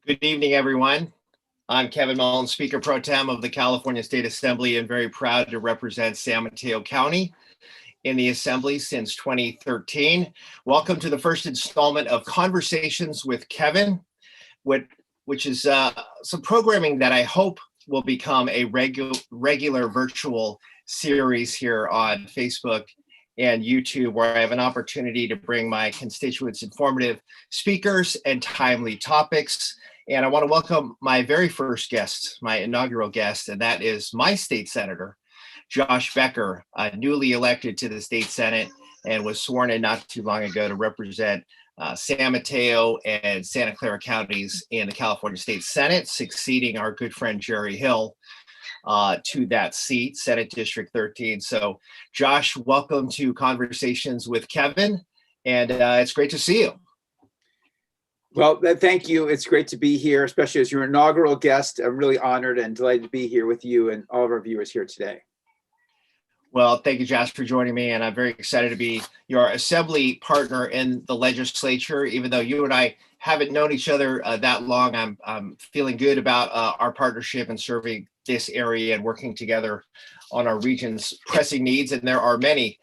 Good evening, everyone. I'm Kevin Mullin, Speaker Pro Tem of the California State Assembly, and very proud to represent San Mateo County in the Assembly since 2013. Welcome to the first installment of Conversations with Kevin, which is some programming that I hope will become a regular virtual series here on Facebook and YouTube, where I have an opportunity to bring my constituents informative speakers and timely topics. And I want to welcome my very first guest, my inaugural guest, and that is my state senator, Josh Becker, newly elected to the state Senate and was sworn in not too long ago to represent San Mateo and Santa Clara counties in the California State Senate, succeeding our good friend Jerry Hill to that seat, Senate District 13. So, Josh, welcome to Conversations with Kevin, and it's great to see you. Well, thank you. It's great to be here, especially as your inaugural guest. I'm really honored and delighted to be here with you and all of our viewers here today. Well, thank you, Josh, for joining me. And I'm very excited to be your assembly partner in the legislature. Even though you and I haven't known each other that long, I'm feeling good about our partnership and serving this area and working together on our region's pressing needs. And there are many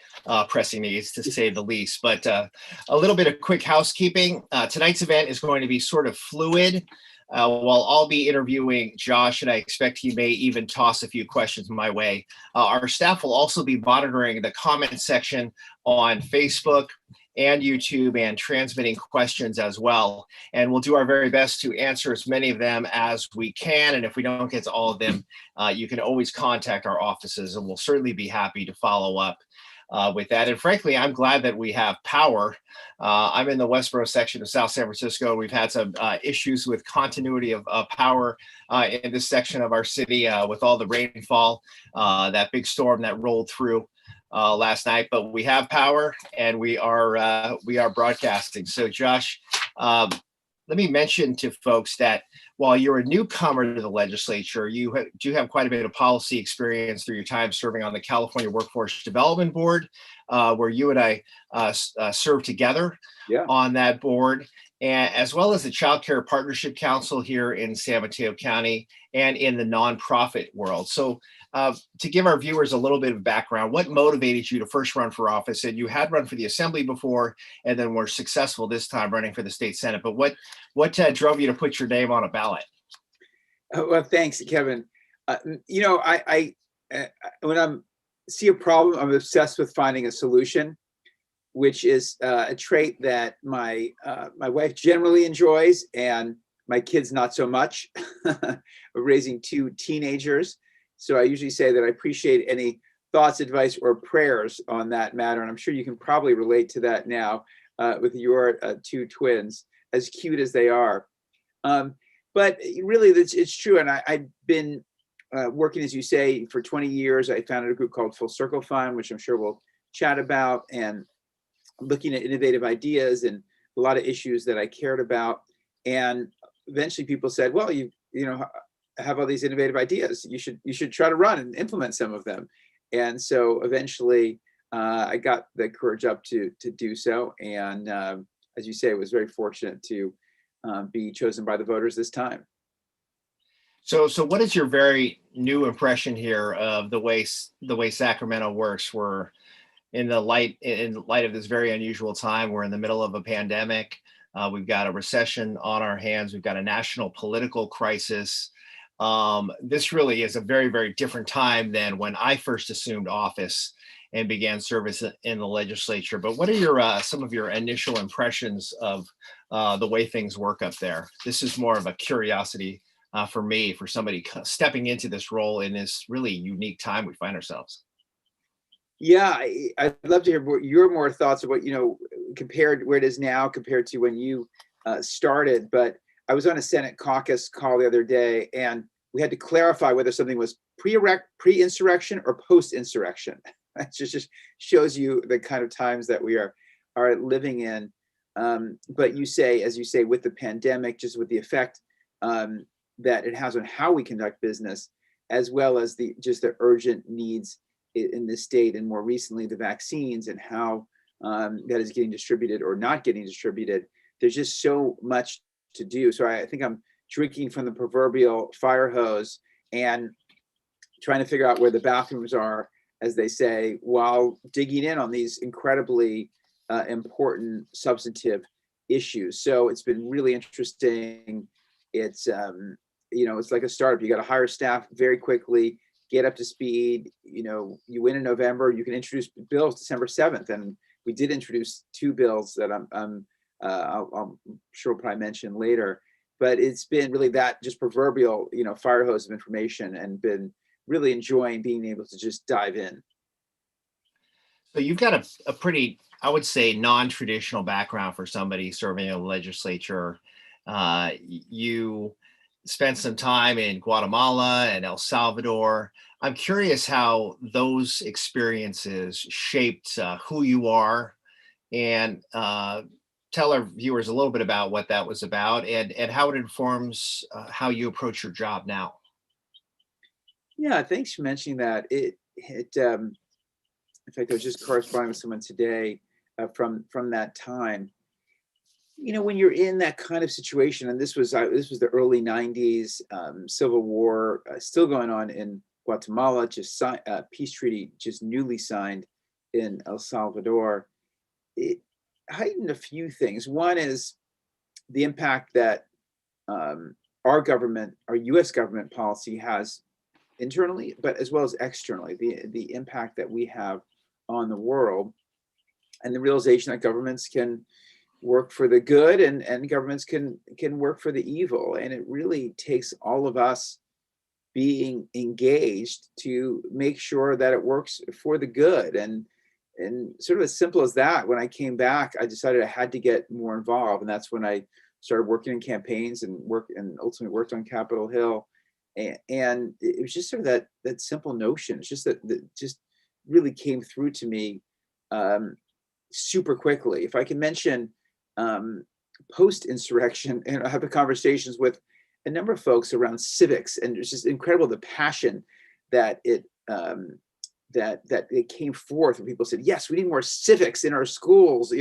pressing needs, to say the least. But a little bit of quick housekeeping. Tonight's event is going to be sort of fluid. While I'll be interviewing Josh, and I expect he may even toss a few questions my way, our staff will also be monitoring the comment section on Facebook and YouTube and transmitting questions as well. And we'll do our very best to answer as many of them as we can. And if we don't get to all of them, you can always contact our offices, and we'll certainly be happy to follow up with that. And frankly, I'm glad that we have power. I'm in the Westboro section of South San Francisco. We've had some issues with continuity of power in this section of our city with all the rainfall, that big storm that rolled through last night. But we have power, and we are broadcasting. So, Josh, let me mention to folks that while you're a newcomer to the legislature, you do have quite a bit of policy experience through your time serving on the California Workforce Development Board, where you and I served together on that board, and as well as the Child Care Partnership Council here in San Mateo County and in the nonprofit world. So to give our viewers a little bit of background, what motivated you to first run for office? And you had run for the Assembly before, and then were successful this time running for the state Senate. But what drove you to put your name on a ballot? Well, thanks, Kevin. I when I see a problem, I'm obsessed with finding a solution, which is a trait that my wife generally enjoys, and my kids not so much. Raising two teenagers. So I usually say that I appreciate any thoughts, advice, or prayers on that matter. And I'm sure you can probably relate to that now with your two twins, as cute as they are. But really, it's true. And I've been working, as you say, for 20 years. I founded a group called Full Circle Fund, which I'm sure we'll chat about, and looking at innovative ideas and a lot of issues that I cared about. And eventually people said, well, you have all these innovative ideas. You should try to run and implement some of them. And so eventually I got the courage up to do so. And as you say, I was very fortunate to be chosen by the voters this time. So what is your very new impression here of the way Sacramento works? We're in light of this very unusual time. We're in the middle of a pandemic. We've got a recession on our hands. We've got a national political crisis. This really is a very, very different time than when I first assumed office and began service in the legislature. But what are some of your initial impressions of the way things work up there? This is more of a curiosity for me, for somebody stepping into this role in this really unique time we find ourselves. Yeah, I'd love to hear your more thoughts about, compared where it is now compared to when you started. But I was on a Senate caucus call the other day, and we had to clarify whether something was pre-insurrection or post-insurrection. That just shows you the kind of times that we are living in. But as you say, with the pandemic, just with the effect that it has on how we conduct business, as well as the urgent needs in this state, and more recently the vaccines and how that is getting distributed or not getting distributed. There's just so much to do. So I think I'm drinking from the proverbial fire hose and trying to figure out where the bathrooms are, as they say, while digging in on these incredibly important substantive issues. So it's been really interesting. It's it's like a startup. You got to hire staff very quickly, get up to speed. You win in November, you can introduce bills December 7th, and we did introduce 2 bills that I'm sure we'll probably mention later. But it's been really that just proverbial, fire hose of information, and been really enjoying being able to just dive in. So you've got a pretty, I would say, non-traditional background for somebody serving in the legislature. You spent some time in Guatemala and El Salvador. I'm curious how those experiences shaped who you are, and tell our viewers a little bit about what that was about, and how it informs how you approach your job now. Yeah, thanks for mentioning that. In fact, I was just corresponding with someone today from that time. When you're in that kind of situation, and this was the early '90s, civil war still going on in Guatemala, just peace treaty just newly signed in El Salvador. It heightened a few things. One is the impact that our government, our U.S. government policy has internally, but as well as externally, the impact that we have on the world, and the realization that governments can work for the good, and governments can work for the evil. And it really takes all of us being engaged to make sure that it works for the good. And sort of as simple as that, when I came back, I decided I had to get more involved. And that's when I started working in campaigns and ultimately worked on Capitol Hill. And it was just sort of that simple notion. It's just that just really came through to me super quickly. If I can mention post-insurrection, and I have conversations with a number of folks around civics, and it's just incredible the passion that it came forth when people said, yes, we need more civics in our schools.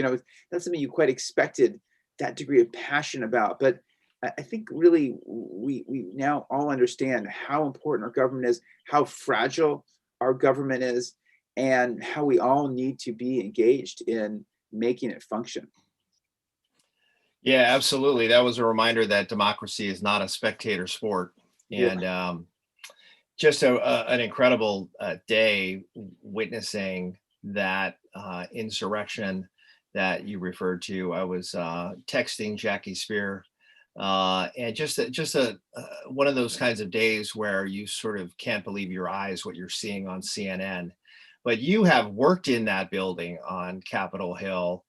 That's something you quite expected that degree of passion about. But I think really we now all understand how important our government is, how fragile our government is, and how we all need to be engaged in making it function. Yeah, absolutely. That was a reminder that democracy is not a spectator sport. And just an incredible day witnessing that insurrection that you referred to. I was texting Jackie Spear, and just one of those kinds of days where you sort of can't believe your eyes what you're seeing on CNN. But you have worked in that building on Capitol Hill.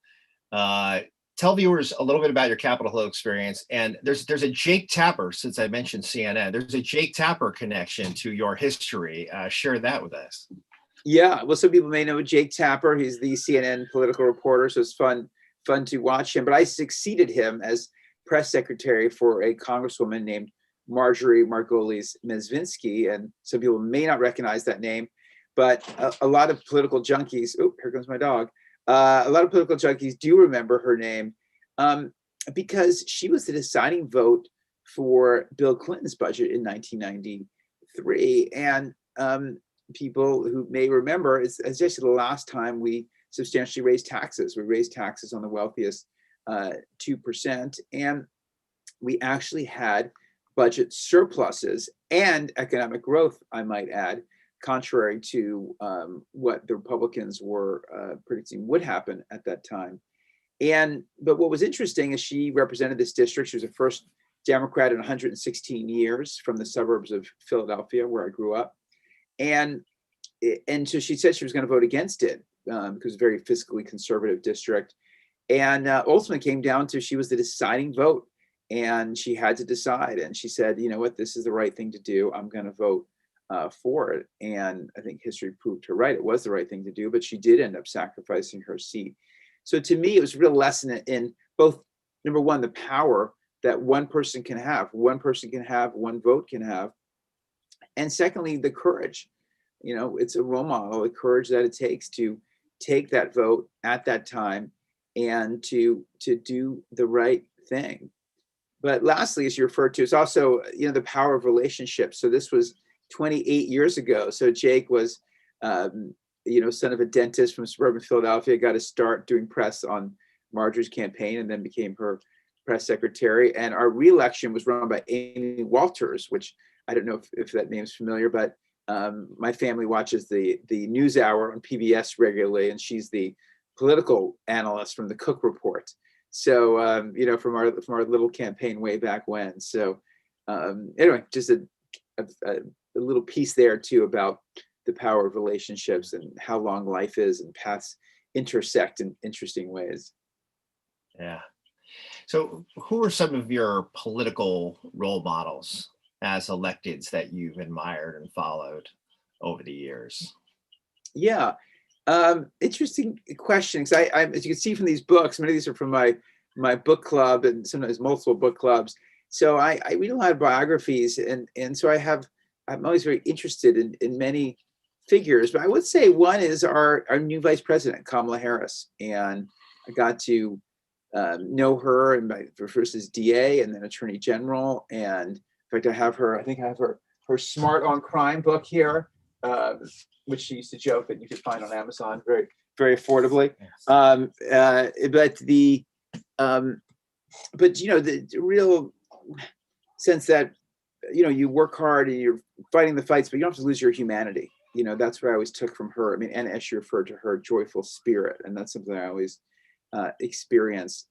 Tell viewers a little bit about your Capitol Hill experience. And there's a Jake Tapper, since I mentioned CNN, there's a Jake Tapper connection to your history. Share that with us. Yeah, well, some people may know Jake Tapper. He's the CNN political reporter, so it's fun to watch him. But I succeeded him as press secretary for a congresswoman named Marjorie Margolis Mezvinsky, and some people may not recognize that name, but a lot of political junkies. Oh, here comes my dog. A lot of political junkies do remember her name because she was the deciding vote for Bill Clinton's budget in 1993. And people who may remember, it's just the last time we substantially raised taxes. We raised taxes on the wealthiest 2%. And we actually had budget surpluses and economic growth, I might add, contrary to what the Republicans were predicting would happen at that time. But what was interesting is she represented this district. She was the first Democrat in 116 years from the suburbs of Philadelphia, where I grew up. And so she said she was going to vote against it because it's a very fiscally conservative district. And ultimately came down to she was the deciding vote, and she had to decide. And she said, you know what, this is the right thing to do. I'm going to vote for it. And I think history proved her right. It was the right thing to do, but she did end up sacrificing her seat. So to me, it was a real lesson in both, number one, the power that one person can have, one vote can have. And secondly, the courage. It's a role model, the courage that it takes to take that vote at that time and to do the right thing. But lastly, as you referred to, it's also, the power of relationships. So this was 28 years ago. So Jake was, son of a dentist from suburban Philadelphia, got to start doing press on Marjorie's campaign and then became her press secretary. And our re-election was run by Amy Walters, which I don't know if that name's familiar, but my family watches the News Hour on PBS regularly, and she's the political analyst from the Cook Report. So from our little campaign way back when. So anyway, just a little piece there too about the power of relationships and how long life is and paths intersect in interesting ways. Yeah. So who are some of your political role models as electeds that you've admired and followed over the years? Yeah. Interesting question. Because I, as you can see from these books, many of these are from my book club and sometimes multiple book clubs. So I read a lot of biographies, and so I'm always very interested in many figures. But I would say one is our new vice president, Kamala Harris, and I got to know her and first as DA and then Attorney General. And in fact, I think I have her Smart on Crime book here, which she used to joke that you could find on Amazon very, very affordably. But the real sense that you work hard and you're fighting the fights, but you don't have to lose your humanity. That's what I always took from her. I mean, and as she referred to her joyful spirit, and that's something I always experienced.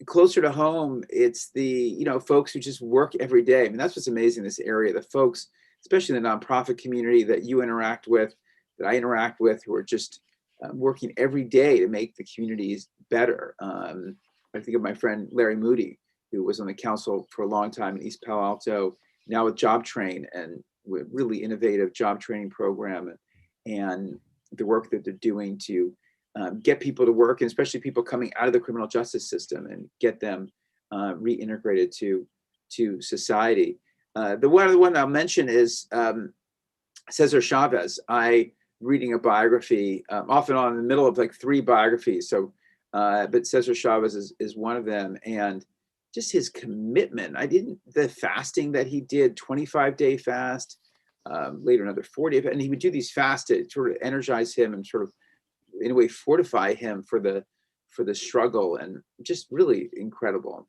Closer to home, it's the folks who just work every day. I mean, that's what's amazing in this area. The folks, especially in the nonprofit community that you interact with, that I interact with, who are just working every day to make the communities better. I think of my friend Larry Moody, who was on the council for a long time in East Palo Alto, now with Job Train, and with really innovative job training program, and the work that they're doing to get people to work, and especially people coming out of the criminal justice system, and get them reintegrated to society. The one I'll mention is Cesar Chavez. I reading a biography off and on in the middle of like 3 biographies. So, but Cesar Chavez is one of them, and just his commitment. The fasting that he did, 25-day fast, later another 40, and he would do these fasts to sort of energize him and sort of in a way fortify him for the struggle, and just really incredible.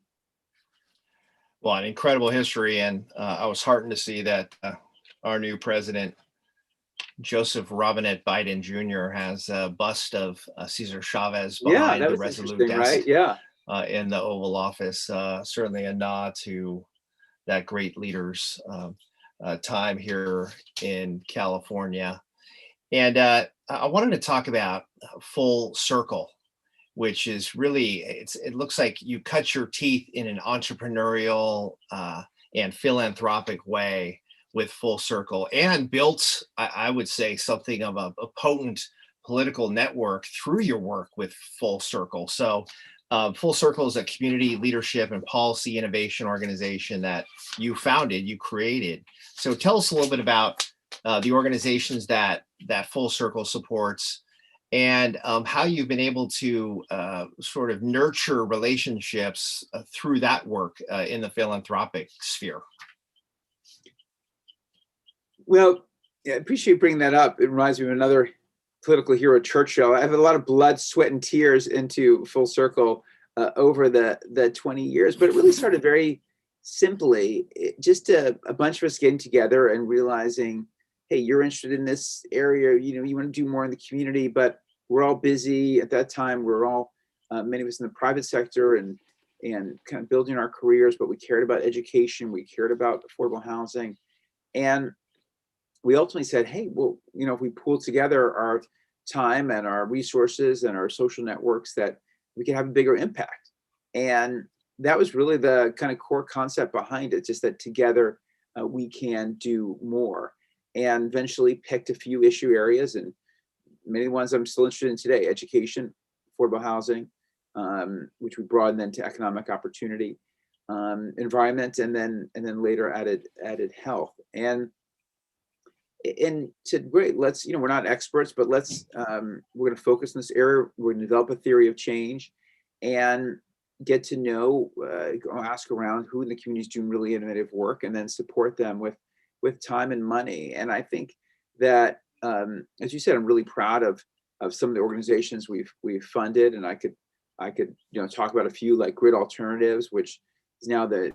Well, an incredible history, and I was heartened to see that our new president, Joseph Robinette Biden Jr., has a bust of Cesar Chavez behind the Resolute desk, right? Yeah, in the Oval Office. Certainly a nod to that great leader's time here in California. And I wanted to talk about Full Circle, which is really, it looks like you cut your teeth in an entrepreneurial and philanthropic way with Full Circle, and built, I would say, something of a potent political network through your work with Full Circle. So Full Circle is a community leadership and policy innovation organization that you founded, you created. So tell us a little bit about the organizations that Full Circle supports, and how you've been able to sort of nurture relationships through that work in the philanthropic sphere. Well, yeah, I appreciate bringing that up. It reminds me of another political hero, Churchill. I have a lot of blood, sweat, and tears into Full Circle over the 20 years, but it really started very simply, just a bunch of us getting together and realizing, hey, you're interested in this area, you want to do more in the community, but we're all busy. At that time, we're all, many of us in the private sector and kind of building our careers, but we cared about education, we cared about affordable housing. And we ultimately said, hey, well, if we pool together our time and our resources and our social networks, that we can have a bigger impact. And that was really the kind of core concept behind it, just that together we can do more. And eventually picked a few issue areas, and many ones I'm still interested in today: education, affordable housing, which we broadened then to economic opportunity, environment, and then later added health. And said, great, let's, we're not experts, but let's we're going to focus in this area. We're going to develop a theory of change. And get to know, go ask around who in the community is doing really innovative work, and then support them with time and money. And I think that, as you said, I'm really proud of some of the organizations we've funded, and I could talk about a few, like Grid Alternatives, which is now the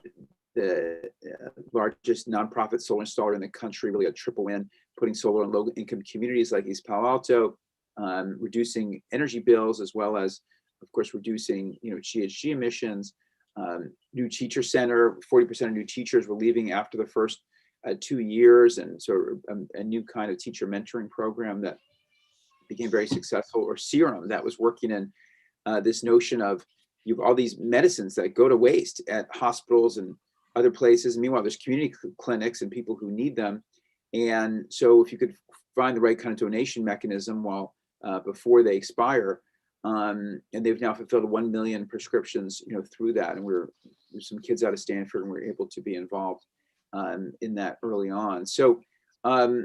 largest nonprofit solar installer in the country, really a triple win, putting solar in low income communities like East Palo Alto, reducing energy bills, as well as, of course, reducing GHG emissions. New teacher center, 40% of new teachers were leaving after the first 2 years, and so a new kind of teacher mentoring program that became very successful. Or Serum, that was working in this notion of, you have all these medicines that go to waste at hospitals and other places. Meanwhile, there's community clinics and people who need them. And so if you could find the right kind of donation mechanism while before they expire, and they've now fulfilled 1 million prescriptions, through that. And there's some kids out of Stanford, and we're able to be involved in that early on. So, a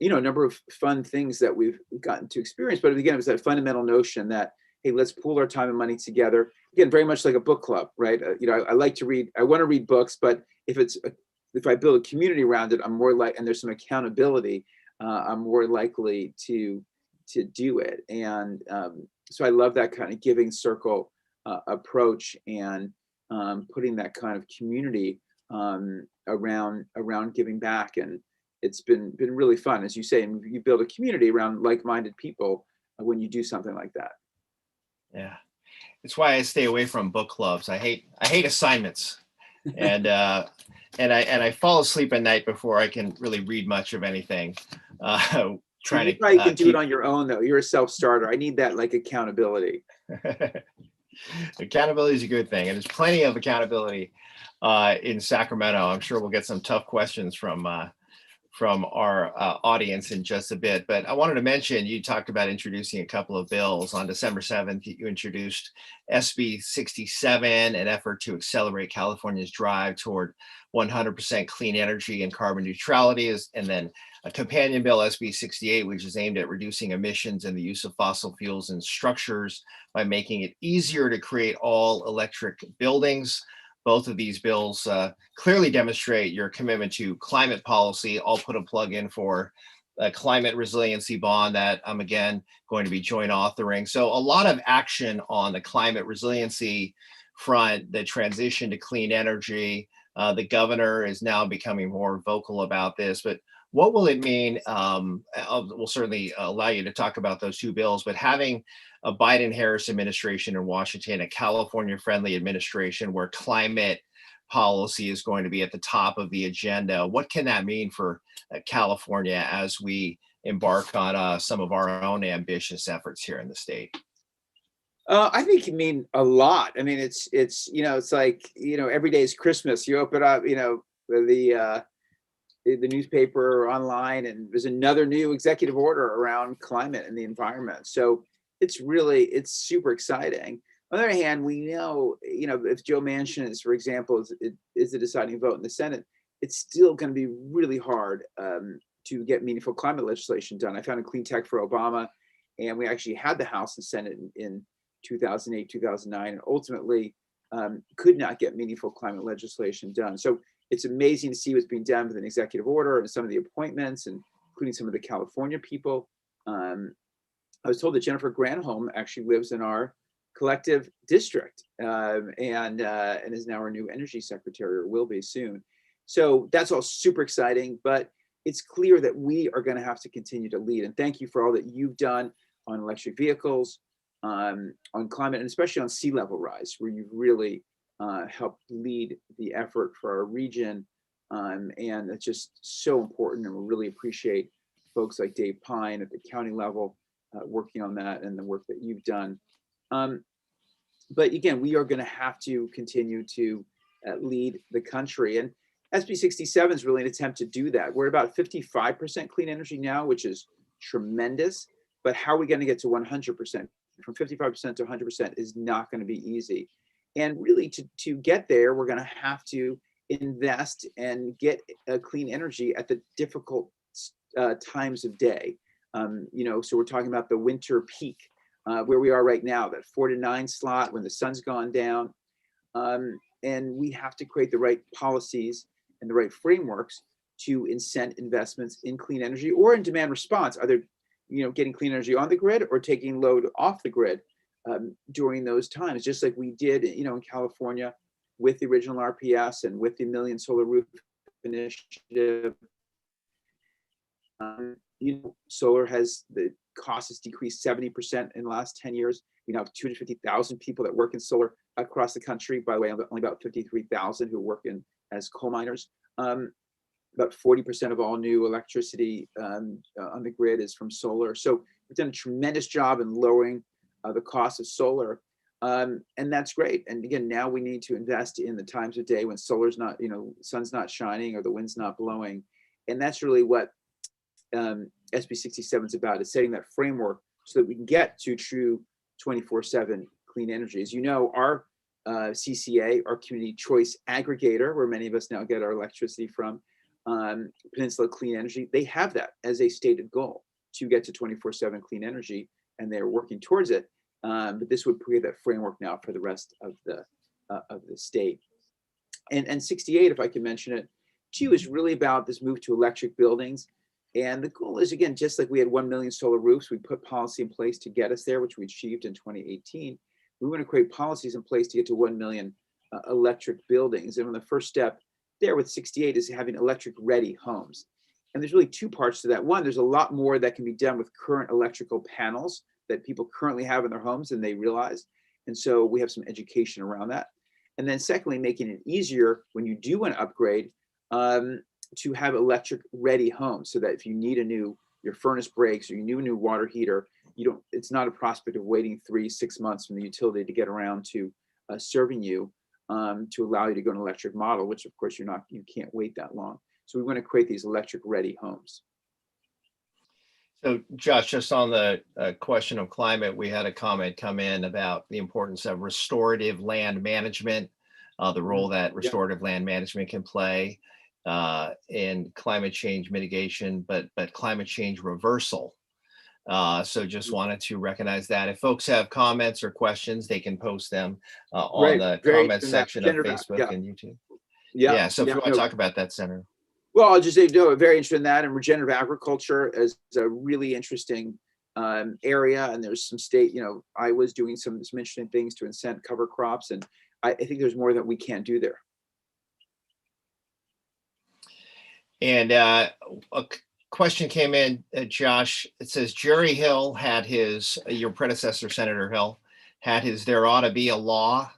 number of fun things that we've gotten to experience. But again, it was that fundamental notion that, hey, let's pool our time and money together. Again, very much like a book club, right? I like to read. I want to read books, but if I build a community around it, I'm more like, and there's some accountability, I'm more likely to do it. And so I love that kind of giving circle approach, and putting that kind of community around giving back. And it's been really fun, as you say, and you build a community around like-minded people when you do something like that. Yeah, it's why I stay away from book clubs. I hate assignments, and I fall asleep at night before I can really read much of anything. Trying you to probably can do it on your own, though. You're a self-starter. I need that, like, accountability. Accountability is a good thing, and there's plenty of accountability in Sacramento. I'm sure we'll get some tough questions from our audience in just a bit. But I wanted to mention, you talked about introducing a couple of bills. On December 7th, you introduced SB 67, an effort to accelerate California's drive toward 100% clean energy and carbon neutrality, and then a companion bill, SB 68, which is aimed at reducing emissions and the use of fossil fuels in structures by making it easier to create all electric buildings. Both of these bills clearly demonstrate your commitment to climate policy. I'll put a plug in for a climate resiliency bond that I'm again going to be joint authoring. So a lot of action on the climate resiliency front, the transition to clean energy. The governor is now becoming more vocal about this, but what will it mean? We'll certainly allow you to talk about those two bills, but having a Biden-Harris administration in Washington, a California-friendly administration where climate policy is going to be at the top of the agenda, what can that mean for California as we embark on some of our own ambitious efforts here in the state? I think you mean a lot. I mean, it's like, every day is Christmas. You open up, the newspaper or online, and there's another new executive order around climate and the environment. So it's super exciting. On the other hand, we know, if Joe Manchin is, for example, is the deciding vote in the Senate, it's still going to be really hard to get meaningful climate legislation done. I found a Clean Tech for Obama, and we actually had the House and Senate in 2008, 2009, and ultimately could not get meaningful climate legislation done. So it's amazing to see what's being done with an executive order and some of the appointments, and including some of the California people. I was told that Jennifer Granholm actually lives in our collective district, and is now our new energy secretary, or will be soon. So that's all super exciting, but it's clear that we are going to have to continue to lead. And thank you for all that you've done on electric vehicles, on climate, and especially on sea level rise, where you've really helped lead the effort for our region. And it's just so important. And we really appreciate folks like Dave Pine at the county level working on that, and the work that you've done. But again, we are going to have to continue to lead the country. And SB 67 is really an attempt to do that. We're about 55% clean energy now, which is tremendous. But how are we going to get to 100%? From 55% to 100% is not going to be easy. And really, to get there, we're going to have to invest and get clean energy at the difficult times of day. So we're talking about the winter peak, where we are right now, that 4 to 9 slot when the sun's gone down. And we have to create the right policies and the right frameworks to incent investments in clean energy or in demand response, either getting clean energy on the grid or taking load off the grid during those times, just like we did in California with the original RPS and with the Million Solar Roof Initiative. Solar the cost has decreased 70% in the last 10 years. We now have 250,000 people that work in solar across the country. By the way, only about 53,000 who work as coal miners. About 40% of all new electricity on the grid is from solar. So we've done a tremendous job in lowering the cost of solar. And that's great. And again, now we need to invest in the times of day when solar's not, sun's not shining or the wind's not blowing. And that's really what SB 67 is about, is setting that framework so that we can get to true 24/7 clean energy. As you know, our CCA, our community choice aggregator, where many of us now get our electricity from, Peninsula Clean Energy, they have that as a stated goal to get to 24/7 clean energy, and they're working towards it. But this would create that framework now for the rest of the state. And 68, if I can mention it, too, is really about this move to electric buildings. And the goal is, again, just like we had 1 million solar roofs, we put policy in place to get us there, which we achieved in 2018. We want to create policies in place to get to 1 million electric buildings. And the first step there with 68 is having electric ready homes. And there's really two parts to that. One, there's a lot more that can be done with current electrical panels that people currently have in their homes than they realize. And so we have some education around that. And then secondly, making it easier when you do want to upgrade to have electric ready homes, so that if you need your furnace breaks or you need a new water heater, it's not a prospect of waiting 3-6 months from the utility to get around to serving you to allow you to go an electric model, which of course you can't wait that long. So we want to create these electric ready homes. So Josh, just on the question of climate, we had a comment come in about the importance of restorative land management, the role that restorative land management can play in climate change mitigation, but climate change reversal. So just wanted to recognize that. If folks have comments or questions, they can post them on the comment section of Facebook and YouTube. So if you want to talk about that, Senator. Well, I'll just say, very interested in that, and regenerative agriculture is a really interesting area. And there's some state, I was doing some interesting things to incent cover crops, and I think there's more that we can't do there. And a question came in, Josh. It says Jerry Hill had your predecessor, Senator Hill, had there ought to be a law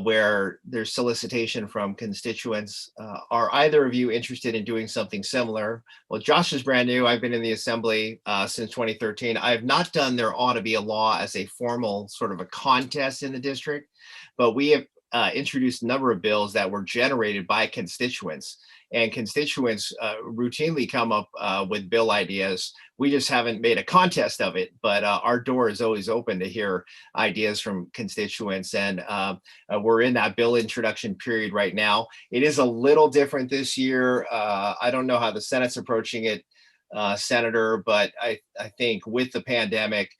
where there's solicitation from constituents. Are either of you interested in doing something similar? Well, Josh is brand new. I've been in the Assembly since 2013. I have not done there ought to be a law as a formal sort of a contest in the district, but we have introduced a number of bills that were generated by constituents. And constituents routinely come up with bill ideas. We just haven't made a contest of it, but our door is always open to hear ideas from constituents. And we're in that bill introduction period right now. It is a little different this year. I don't know how the Senate's approaching it, Senator, but I think with the pandemic,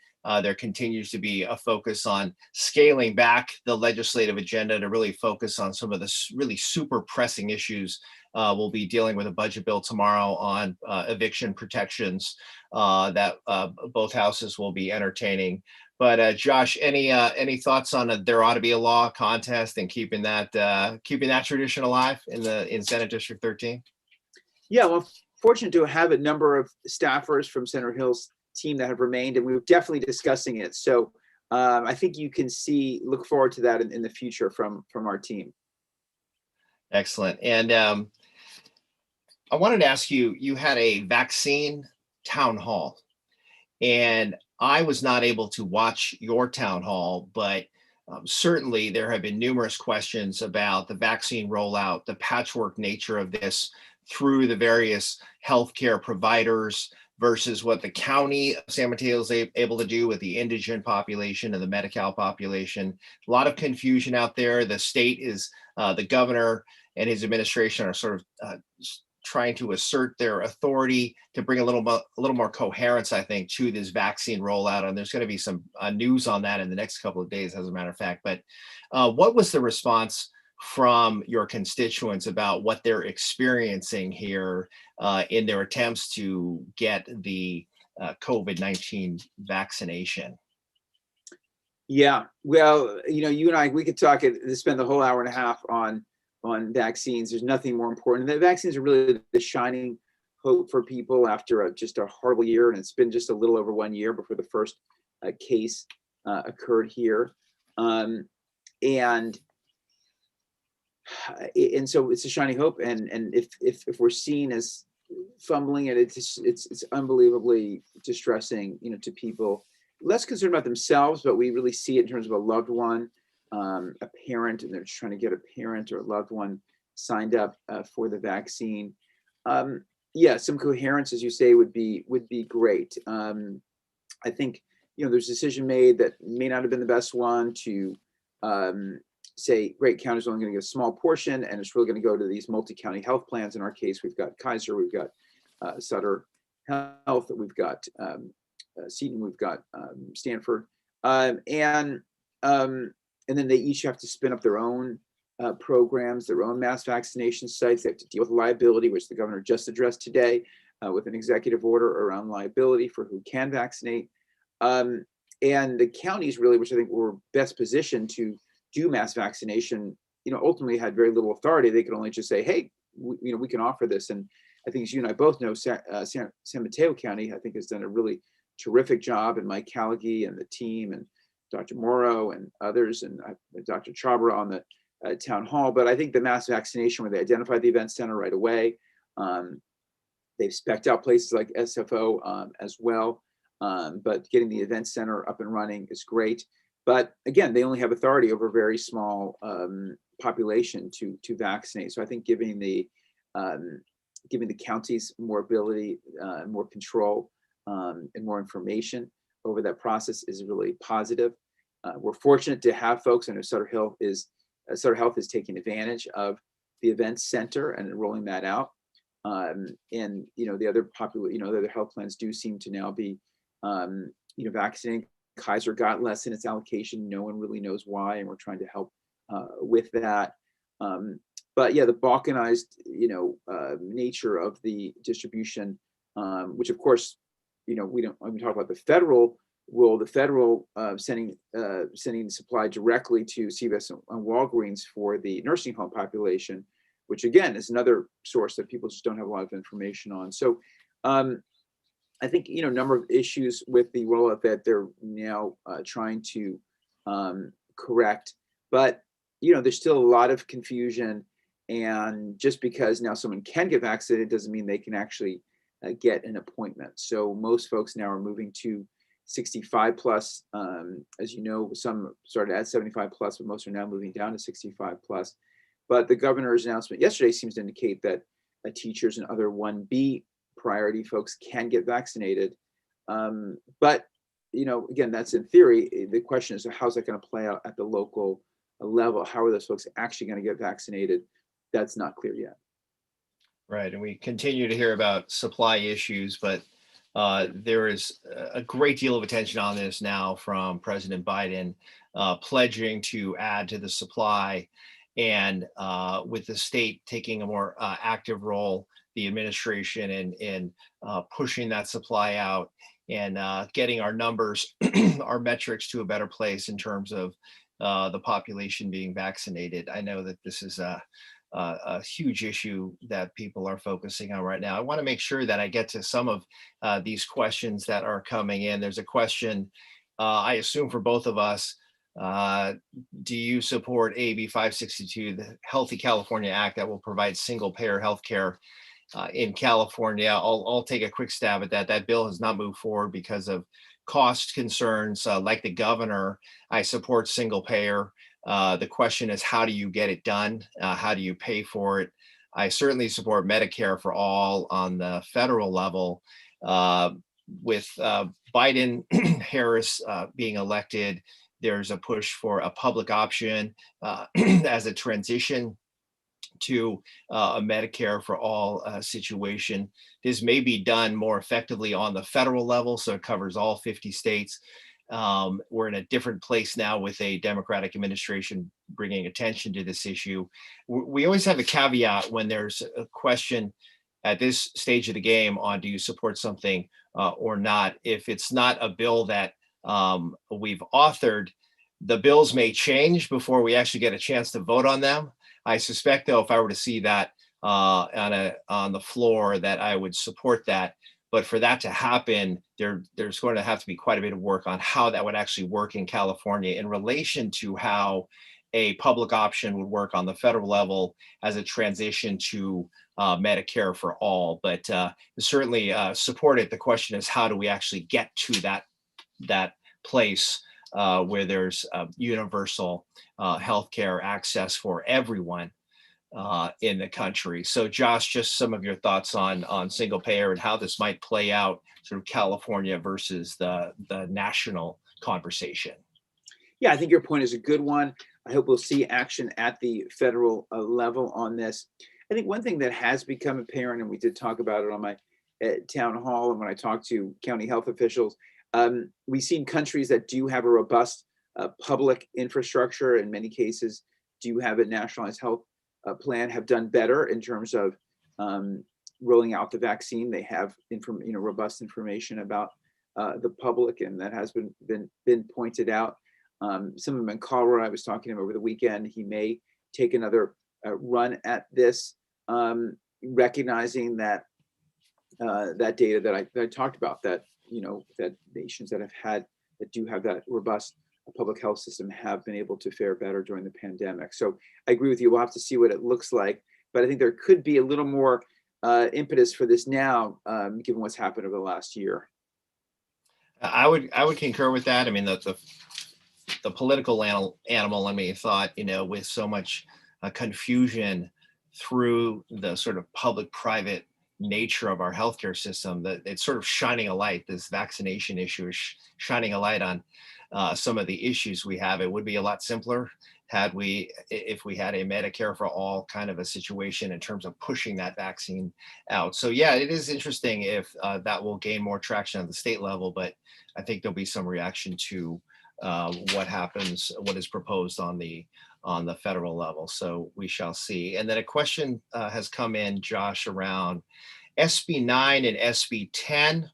there continues to be a focus on scaling back the legislative agenda to really focus on some of the really super pressing issues. We'll be dealing with a budget bill tomorrow on eviction protections that both houses will be entertaining. But Josh, any thoughts on there ought to be a law contest and keeping that tradition alive in Senate District 13? Yeah, well, fortunate to have a number of staffers from Senator Hill's team that have remained, and we were definitely discussing it. So I think you can look forward to that in the future from our team. Excellent. And I wanted to ask you, you had a vaccine town hall, and I was not able to watch your town hall, but certainly there have been numerous questions about the vaccine rollout, the patchwork nature of this through the various healthcare providers versus what the county of San Mateo is able to do with the indigent population and the Medi-Cal population. A lot of confusion out there. The state is, the governor and his administration are sort of trying to assert their authority to bring a little more coherence, I think, to this vaccine rollout. And there's going to be some news on that in the next couple of days, as a matter of fact. But what was the response from your constituents about what they're experiencing here in their attempts to get the COVID-19 vaccination? Yeah, well, you and I, we could spend the whole hour and a half on vaccines. There's nothing more important. The vaccines are really the shining hope for people after just a horrible year, and it's been just a little over 1 year before the first case occurred here, and so it's a shining hope. And if we're seen as fumbling it, it's unbelievably distressing, to people less concerned about themselves, but we really see it in terms of a loved one, a parent, and they're just trying to get a parent or a loved one signed up for the vaccine. Yeah, some coherence, as you say, would be great. I think there's a decision made that may not have been the best one to say Great County is only going to get a small portion, and it's really going to go to these multi-county health plans. In our case, we've got Kaiser, we've got Sutter Health, we've got Seton, we've got Stanford, and then they each have to spin up their own programs, their own mass vaccination sites. They have to deal with liability, which the governor just addressed today with an executive order around liability for who can vaccinate. And the counties really, which I think were best positioned to do mass vaccination, ultimately had very little authority. They could only just say, hey, we can offer this. And I think, as you and I both know, San Mateo County, I think, has done a really terrific job, and Mike Callaghy and the team, and Dr. Morrow and others, and Dr. Chabra on the town hall. But I think the mass vaccination, where they identified the event center right away, they've spec'd out places like SFO as well. But getting the event center up and running is great. But again, they only have authority over a very small population to vaccinate. So I think giving the counties more ability, more control, and more information over that process is really positive. We're fortunate to have folks. I know Sutter Health is taking advantage of the event center and rolling that out. And the other the other health plans do seem to now be vaccinating. Kaiser got less in its allocation. No one really knows why, and we're trying to help with that. But yeah, the balkanized nature of the distribution, which of course we don't. When we talk about the federal role, the federal sending supply directly to CVS and Walgreens for the nursing home population, which again is another source that people just don't have a lot of information on. So I think a number of issues with the rollout that they're now trying to correct, but there's still a lot of confusion. And just because now someone can get vaccinated doesn't mean they can actually get an appointment. So most folks now are moving to 65 plus. As you know, some started at 75 plus, but most are now moving down to 65 plus. But the governor's announcement yesterday seems to indicate that teachers and other 1B priority folks can get vaccinated. But again, that's in theory. The question is, how's that going to play out at the local level? How are those folks actually going to get vaccinated? That's not clear yet. Right, and we continue to hear about supply issues, but there is a great deal of attention on this now from President Biden, pledging to add to the supply, and with the state taking a more active role, the administration in pushing that supply out and getting our numbers, our metrics to a better place in terms of the population being vaccinated. I know that this is a huge issue that people are focusing on right now. I want to make sure that I get to some of these questions that are coming in. There's a question, I assume for both of us. Do you support AB 562, the Healthy California Act that will provide single-payer healthcare in California? I'll take a quick stab at that. That bill has not moved forward because of cost concerns. Like the governor, I support single-payer. The question is, how do you get it done? How do you pay for it? I certainly support Medicare for all on the federal level. With Biden, Harris being elected, there's a push for a public option as a transition to a Medicare for all situation. This may be done more effectively on the federal level, so it covers all 50 states. We're in a different place now with a Democratic administration bringing attention to this issue. We always have a caveat when there's a question at this stage of the game on do you support something or not. If it's not a bill that we've authored, the bills may change before we actually get a chance to vote on them. I suspect, though, if I were to see that on the floor, that I would support that. But for that to happen, there's going to have to be quite a bit of work on how that would actually work in California in relation to how a public option would work on the federal level as a transition to Medicare for all. But certainly support it. The question is, how do we actually get to that place where there's universal healthcare access for everyone in the country? So Josh, just some of your thoughts on single payer and how this might play out sort of California versus the national conversation. Yeah, I think your point is a good one. I hope we'll see action at the federal level on this. I think one thing that has become apparent, and we did talk about it on my town hall and when I talked to county health officials, we've seen countries that do have a robust public infrastructure, in many cases do have a nationalized health plan, have done better in terms of rolling out the vaccine. They have robust information about the public, and that has been pointed out. Some of them in Colorado, I was talking to him over the weekend, he may take another run at this, recognizing that that data that I talked about, that that nations that do have that robust public health system have been able to fare better during the pandemic. So I agree with you. We'll have to see what it looks like, but I think there could be a little more impetus for this now, given what's happened over the last year. I would concur with that. I mean, the political animal in me thought, with so much confusion through the sort of public-private nature of our healthcare system, that it's sort of shining a light. This vaccination issue is shining a light on some of the issues we have. It would be a lot simpler if we had a Medicare for all kind of a situation in terms of pushing that vaccine out. So yeah, it is interesting if that will gain more traction at the state level, but I think there'll be some reaction to what is proposed on the federal level. So we shall see. And then a question has come in, Josh, around SB 9 and SB 10.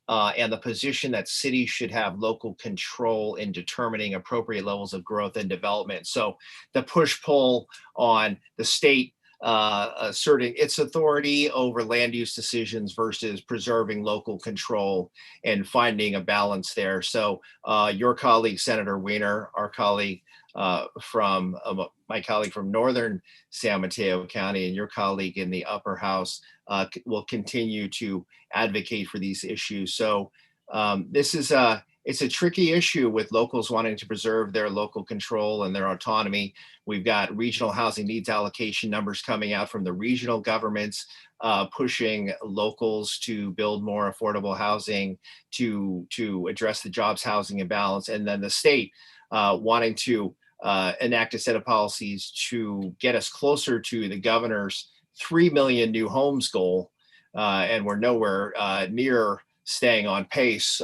And the position that cities should have local control in determining appropriate levels of growth and development. So the push-pull on the state asserting its authority over land use decisions versus preserving local control and finding a balance there. So your colleague, Senator Wiener, our colleague from my colleague from Northern San Mateo County, and your colleague in the upper house will continue to advocate for these issues. So it's a tricky issue with locals wanting to preserve their local control and their autonomy. We've got regional housing needs allocation numbers coming out from the regional governments, pushing locals to build more affordable housing to address the jobs housing imbalance, and then the state wanting to enact a set of policies to get us closer to the governor's 3 million new homes goal, and we're nowhere near staying on pace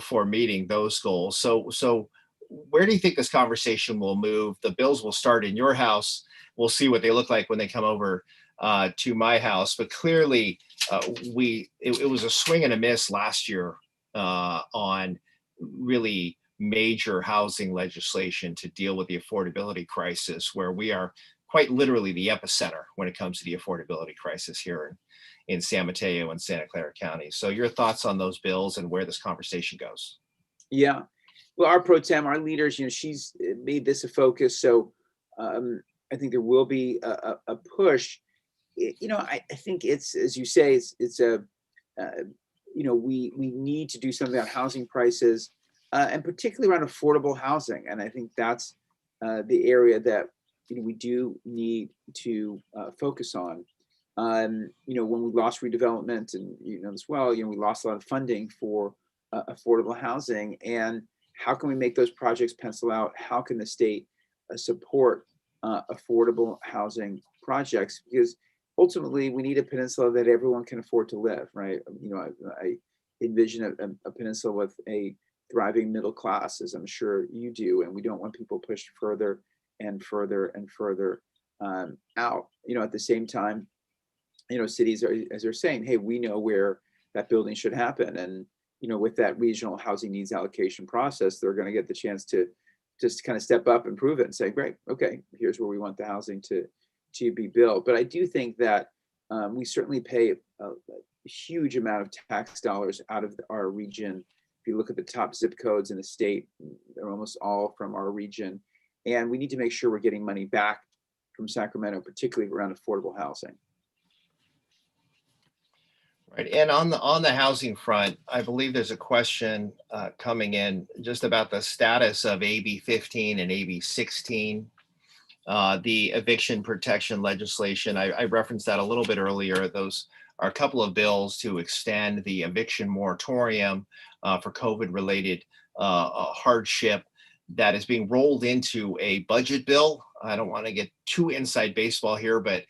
for meeting those goals. So where do you think this conversation will move? The bills will start in your house. We'll see what they look like when they come over to my house. But clearly, it was a swing and a miss last year on really major housing legislation to deal with the affordability crisis, where we are quite literally the epicenter when it comes to the affordability crisis here in San Mateo and Santa Clara County. So your thoughts on those bills and where this conversation goes? Yeah, well, our pro tem, our leaders, she's made this a focus. So I think there will be a push. I think it's, as you say, it's a we need to do something about housing prices, and particularly around affordable housing. And I think that's the area that we do need to focus on. When we lost redevelopment, and as well, we lost a lot of funding for affordable housing. And how can we make those projects pencil out? How can the state support affordable housing projects, because ultimately we need a peninsula that everyone can afford to live, right? I envision a peninsula with a thriving middle class, as I'm sure you do, and we don't want people pushed further and further and further out. At the same time, cities are, as they're saying, hey, we know where that building should happen, and with that regional housing needs allocation process, they're going to get the chance to just kind of step up and prove it and say, great, okay, here's where we want the housing to be built. But I do think that we certainly pay a huge amount of tax dollars out of our region. If you look at the top zip codes in the state, they're almost all from our region, and we need to make sure we're getting money back from Sacramento, particularly around affordable housing. Right. And on the housing front, I believe there's a question coming in just about the status of AB 15 and AB 16, the eviction protection legislation. I referenced that a little bit earlier. Those are a couple of bills to extend the eviction moratorium for COVID-related hardship that is being rolled into a budget bill. I don't want to get too inside baseball here, but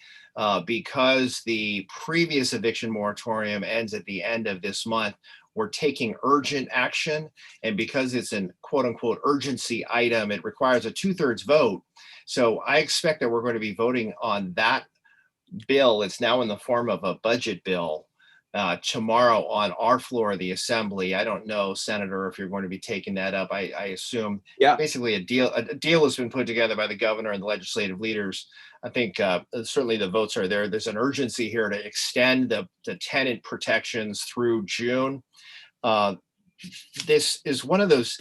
because the previous eviction moratorium ends at the end of this month, we're taking urgent action. And because it's an quote unquote urgency item, it requires a 2/3 vote. So I expect that we're going to be voting on that bill. It's now in the form of a budget bill tomorrow on our floor of the assembly. I don't know, Senator, if you're going to be taking that up. I assume basically a deal has been put together by the governor and the legislative leaders. I think certainly the votes are there. There's an urgency here to extend the tenant protections through June. This is one of those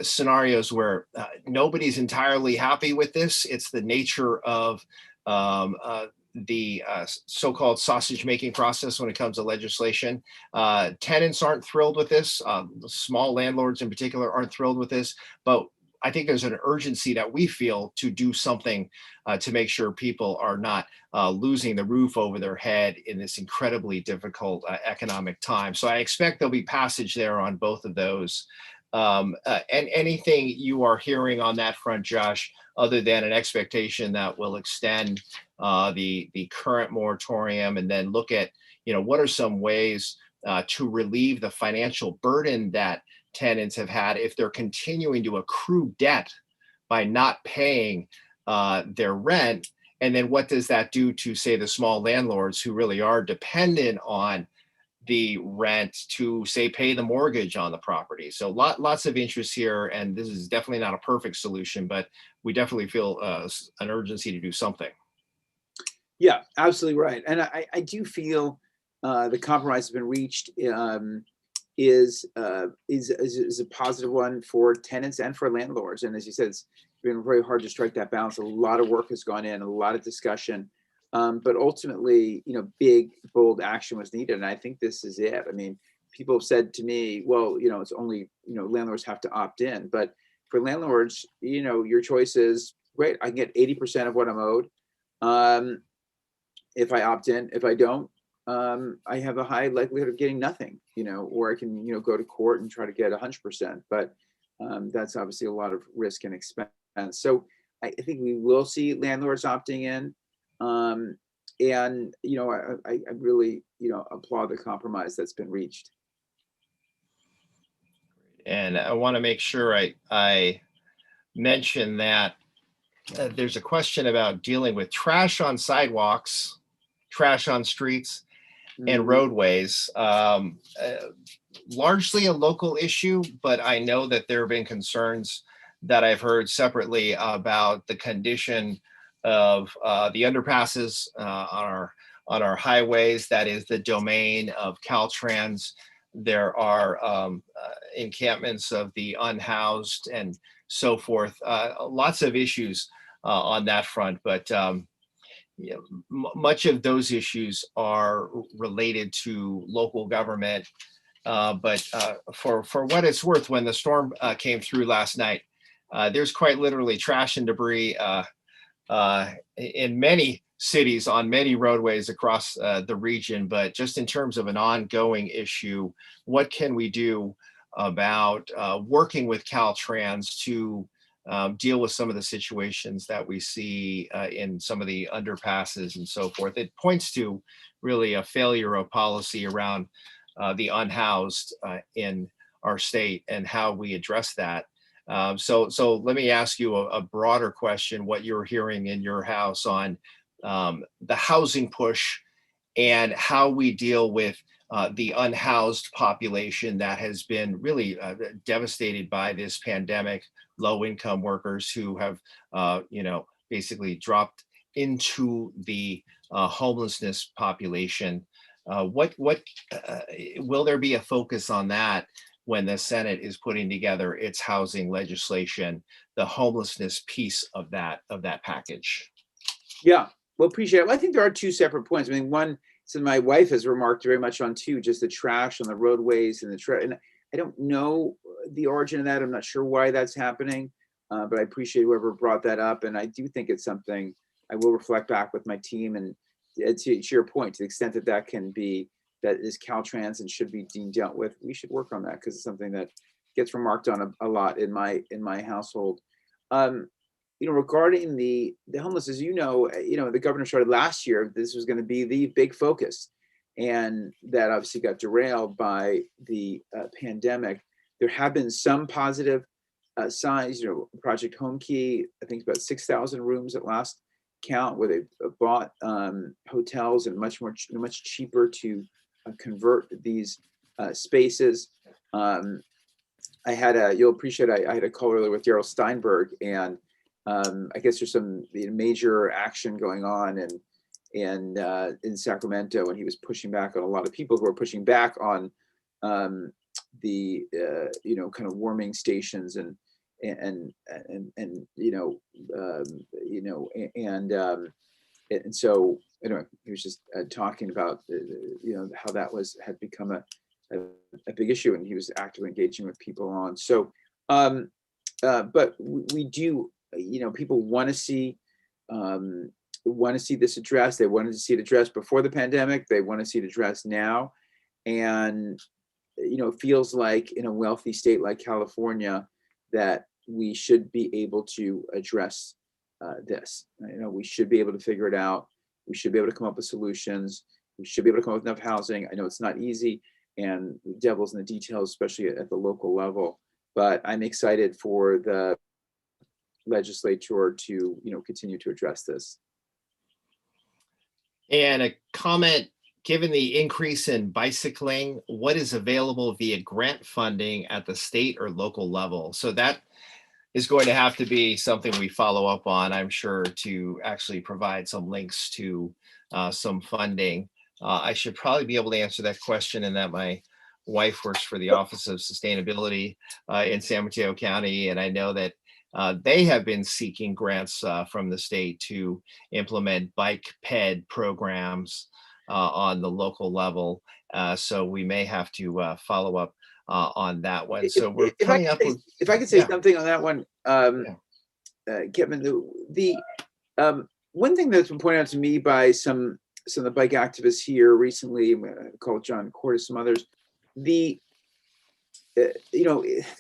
scenarios where nobody's entirely happy with this. It's the nature of the so-called sausage making process when it comes to legislation. Tenants aren't thrilled with this. Small landlords in particular aren't thrilled with this, but I think there's an urgency that we feel to do something to make sure people are not losing the roof over their head in this incredibly difficult economic time. So I expect there'll be passage there on both of those. And anything you are hearing on that front, Josh, other than an expectation that will extend the current moratorium and then look at, what are some ways to relieve the financial burden that tenants have had if they're continuing to accrue debt by not paying their rent. And then what does that do to, say, the small landlords who really are dependent on the rent to, say, pay the mortgage on the property? So lots of interest here, and this is definitely not a perfect solution, but we definitely feel an urgency to do something. Yeah, absolutely right. And I do feel the compromise has been reached is a positive one for tenants and for landlords. And as you said, it's been very hard to strike that balance. A lot of work has gone in, a lot of discussion, but ultimately, big, bold action was needed. And I think this is it. I mean, people have said to me, well, it's only, landlords have to opt in. But for landlords, your choice is, great, I can get 80% of what I'm owed. If I opt in. If I don't, I have a high likelihood of getting nothing, or I can, go to court and try to get 100%. But that's obviously a lot of risk and expense. So I think we will see landlords opting in. And, I really, applaud the compromise that's been reached. And I want to make sure I mention that there's a question about dealing with trash on sidewalks, trash on streets, and roadways. Largely a local issue, but I know that there have been concerns that I've heard separately about the condition of the underpasses on our highways. That is the domain of Caltrans. There are encampments of the unhoused and so forth. Lots of issues on that front, but much of those issues are related to local government. But for what it's worth, when the storm came through last night, there's quite literally trash and debris in many cities on many roadways across the region. But just in terms of an ongoing issue, what can we do about working with Caltrans to deal with some of the situations that we see in some of the underpasses and so forth. It points to really a failure of policy around the unhoused in our state and how we address that. So let me ask you a broader question, what you're hearing in your house on the housing push and how we deal with the unhoused population that has been really devastated by this pandemic, low income workers who have, basically dropped into the homelessness population. What will there be a focus on that when the Senate is putting together its housing legislation, the homelessness piece of that package? Yeah, well, appreciate it. Well, I think there are two separate points. I mean, one, so my wife has remarked very much on too, just the trash on the roadways and and I don't know the origin of that. I'm not sure why that's happening, but I appreciate whoever brought that up. And I do think it's something I will reflect back with my team. And to your point, to the extent that that is Caltrans and should be dealt with, we should work on that because it's something that gets remarked on a lot in my household. Regarding the homeless, as the governor started last year, this was going to be the big focus, and that obviously got derailed by the pandemic. There have been some positive signs. Project Home Key, I think it's about 6,000 rooms at last count, where they bought hotels and much cheaper to convert these spaces. You'll appreciate, I had a call earlier with Daryl Steinberg, and I guess there's some major action going on in Sacramento, and he was pushing back on a lot of people who are pushing back on the kind of warming stations and so anyway, he was just talking about how that had become a big issue, and he was actively engaging with people on. So, but we do. People want to see this addressed. They wanted to see it addressed before the pandemic. They want to see it addressed now, and it feels like in a wealthy state like California that we should be able to address this. We should be able to figure it out. We should be able to come up with solutions. We should be able to come up with enough housing. I know it's not easy, and the devil's in the details, especially at the local level. But I'm excited for the legislature to continue to address this. And a comment, given the increase in bicycling, what is available via grant funding at the state or local level? So that is going to have to be something we follow up on, I'm sure, to actually provide some links to some funding. I should probably be able to answer that question, and that my wife works for the Office of Sustainability in San Mateo County, and I know that they have been seeking grants from the state to implement bike ped programs on the local level. So we may have to follow up on that one. So we're coming up with. If I could say something on that one, Kevin, the one thing that's been pointed out to me by some of the bike activists here recently, called John Cordes, some others, there's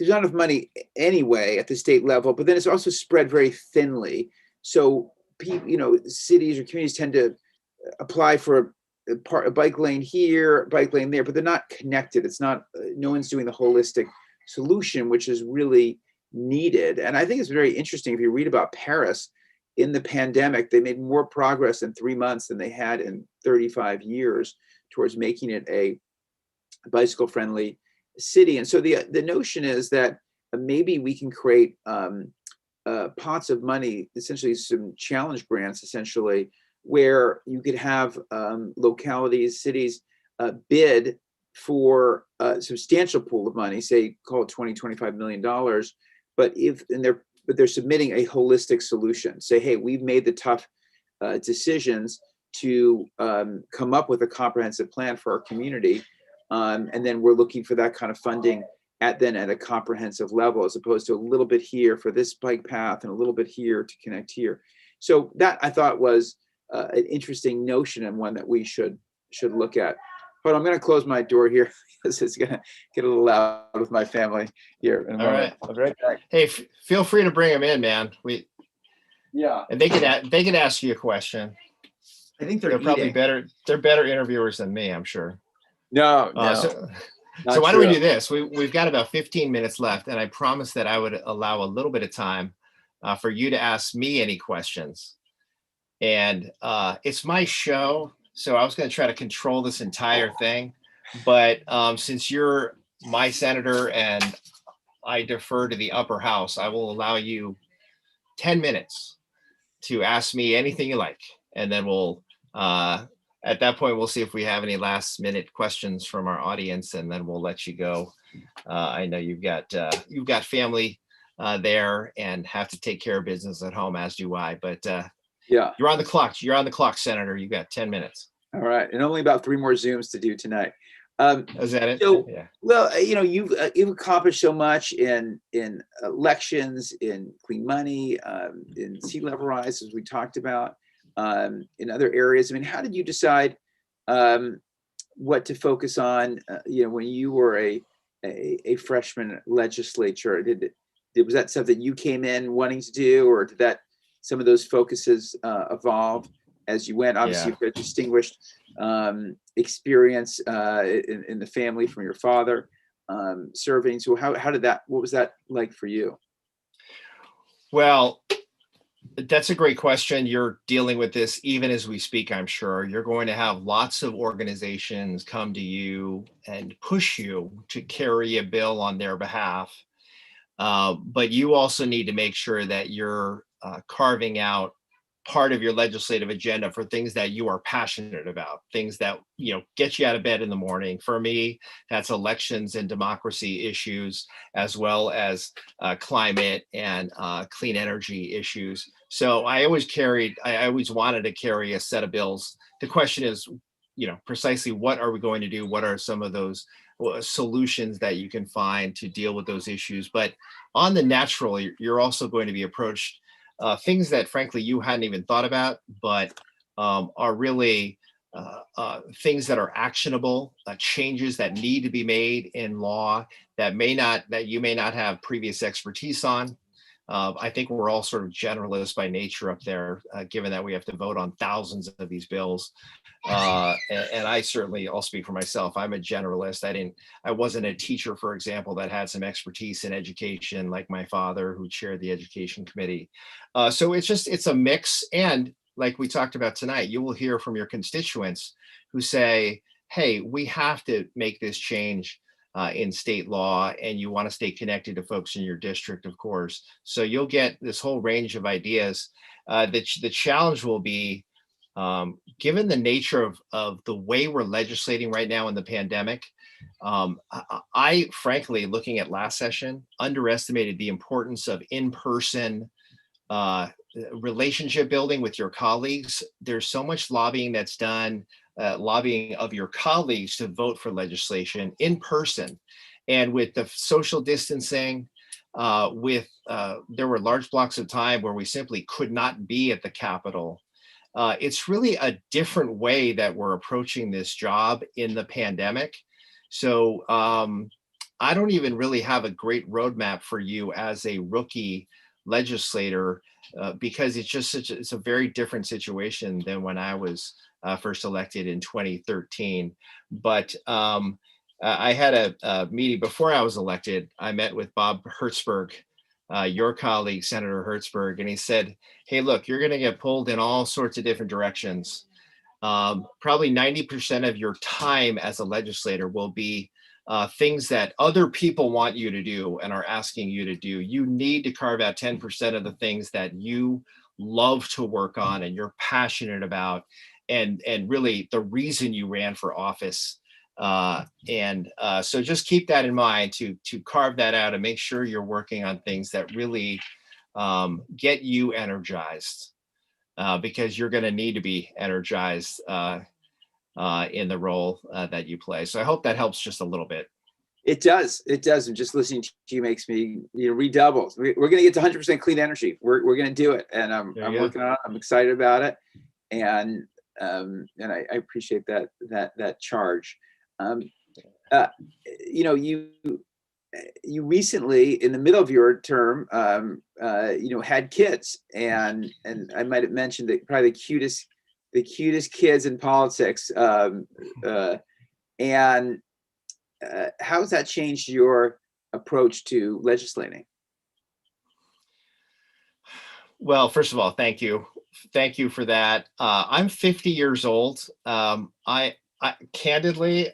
not enough money anyway at the state level, but then it's also spread very thinly. So cities or communities tend to apply for a bike lane here, bike lane there, but they're not connected. It's not, no one's doing the holistic solution, which is really needed. And I think it's very interesting. If you read about Paris in the pandemic, they made more progress in 3 months than they had in 35 years towards making it a bicycle friendly city. And so the notion is that maybe we can create pots of money, essentially some challenge grants, essentially, where you could have localities, cities bid for a substantial pool of money, say call it $20-25 million, but they're submitting a holistic solution. Say, hey, we've made the tough decisions to come up with a comprehensive plan for our community. And then we're looking for that kind of funding at a comprehensive level, as opposed to a little bit here for this bike path and a little bit here to connect here. So that I thought was an interesting notion, and one that we should look at. Hold on, I'm going to close my door here because it's going to get a little loud with my family here in a All moment. right. I'll be right back. Hey, feel free to bring them in, man. Yeah, And they could ask you a question. I think They're probably better. They're better interviewers than me, I'm sure. No, So not why don't we true. do this? We've got about 15 minutes left, and I promised that I would allow a little bit of time for you to ask me any questions. And it's my show, so I was going to try to control this entire thing. But since you're my senator and I defer to the upper house, I will allow you 10 minutes to ask me anything you like. And then we'll, at that point, we'll see if we have any last minute questions from our audience, and then we'll let you go. I know you've got family there and have to take care of business at home, as do I. But Yeah. you're on the clock. You're on the clock, Senator. You got 10 minutes. All right, and only about 3 more Zooms to do tonight. Is that it? So, Yeah. well, you've accomplished so much in elections, in clean money, in sea level rise, as we talked about, in other areas. I mean, how did you decide what to focus on? When you were a freshman legislature, was that something you came in wanting to do, or did that some of those focuses evolve as you went? Obviously, you've got distinguished experience in the family from your father serving. So what was that like for you? Well, that's a great question. You're dealing with this even as we speak, I'm sure. You're going to have lots of organizations come to you and push you to carry a bill on their behalf. But you also need to make sure that you're carving out part of your legislative agenda for things that you are passionate about, things that get you out of bed in the morning. For me, that's elections and democracy issues, as well as climate and clean energy issues. So I always wanted to carry a set of bills. The question is, precisely what are we going to do? What are some of those solutions that you can find to deal with those issues? But on the natural, you're also going to be approached things that frankly you hadn't even thought about, but are really things that are actionable, changes that need to be made in law that you may not have previous expertise on. I think we're all sort of generalists by nature up there, given that we have to vote on thousands of these bills. And I'll speak for myself. I'm a generalist. I wasn't a teacher, for example, that had some expertise in education, like my father, who chaired the education committee. So it's a mix. And like we talked about tonight, you will hear from your constituents who say, hey, we have to make this change in state law, and you want to stay connected to folks in your district, of course. So you'll get this whole range of ideas. The challenge will be, given the nature of the way we're legislating right now in the pandemic, I frankly, looking at last session, underestimated the importance of in-person relationship building with your colleagues. There's so much lobbying that's done, lobbying of your colleagues to vote for legislation in person. And with the social distancing, there were large blocks of time where we simply could not be at the Capitol. It's really a different way that we're approaching this job in the pandemic. So I don't even really have a great roadmap for you as a rookie legislator, because it's a very different situation than when I was first elected in 2013. But I had a meeting before I was elected. I met with Bob Hertzberg, your colleague, Senator Hertzberg, and he said, hey, look, you're going to get pulled in all sorts of different directions. Probably 90% of your time as a legislator will be things that other people want you to do and are asking you to do. You need to carve out 10% of the things that you love to work on and you're passionate about, and really the reason you ran for office. So just keep that in mind to carve that out and make sure you're working on things that really get you energized, because you're going to need to be energized in the role that you play. So I hope that helps just a little bit. It does. And just listening to you makes me redouble. We're going to get to 100% clean energy. We're going to do it, and I'm working on it. I'm excited about it, and I appreciate that charge. Um, uh, you know, you recently, in the middle of your term, had kids, and I might have mentioned that probably the cutest kids in politics. And how has that changed your approach to legislating? Well, first of all, thank you. Thank you for that. I'm 50 years old. I candidly,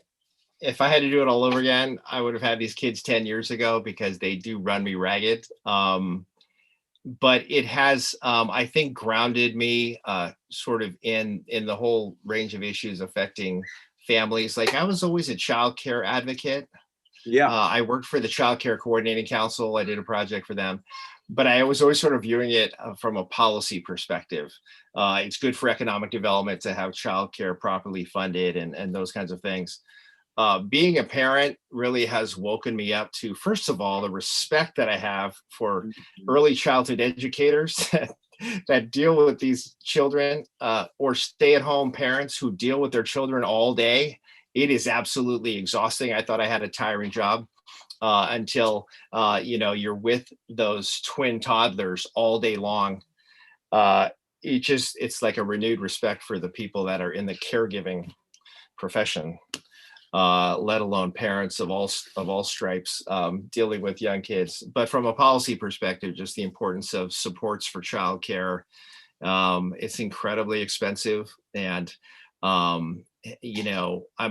if I had to do it all over again, I would have had these kids 10 years ago because they do run me ragged. But it has, I think, grounded me sort of in the whole range of issues affecting families. Like I was always a child care advocate. Yeah. I worked for the Child Care Coordinating Council. I did a project for them, but I was always sort of viewing it from a policy perspective. It's good for economic development to have childcare properly funded and those kinds of things. Being a parent really has woken me up to, first of all, the respect that I have for Mhm. early childhood educators that deal with these children, or stay-at-home parents who deal with their children all day. It is absolutely exhausting. I thought I had a tiring job until you're with those twin toddlers all day long. Uh, it's like a renewed respect for the people that are in the caregiving profession, let alone parents of all stripes dealing with young kids. But from a policy perspective, just the importance of supports for childcare. It's incredibly expensive, and I'm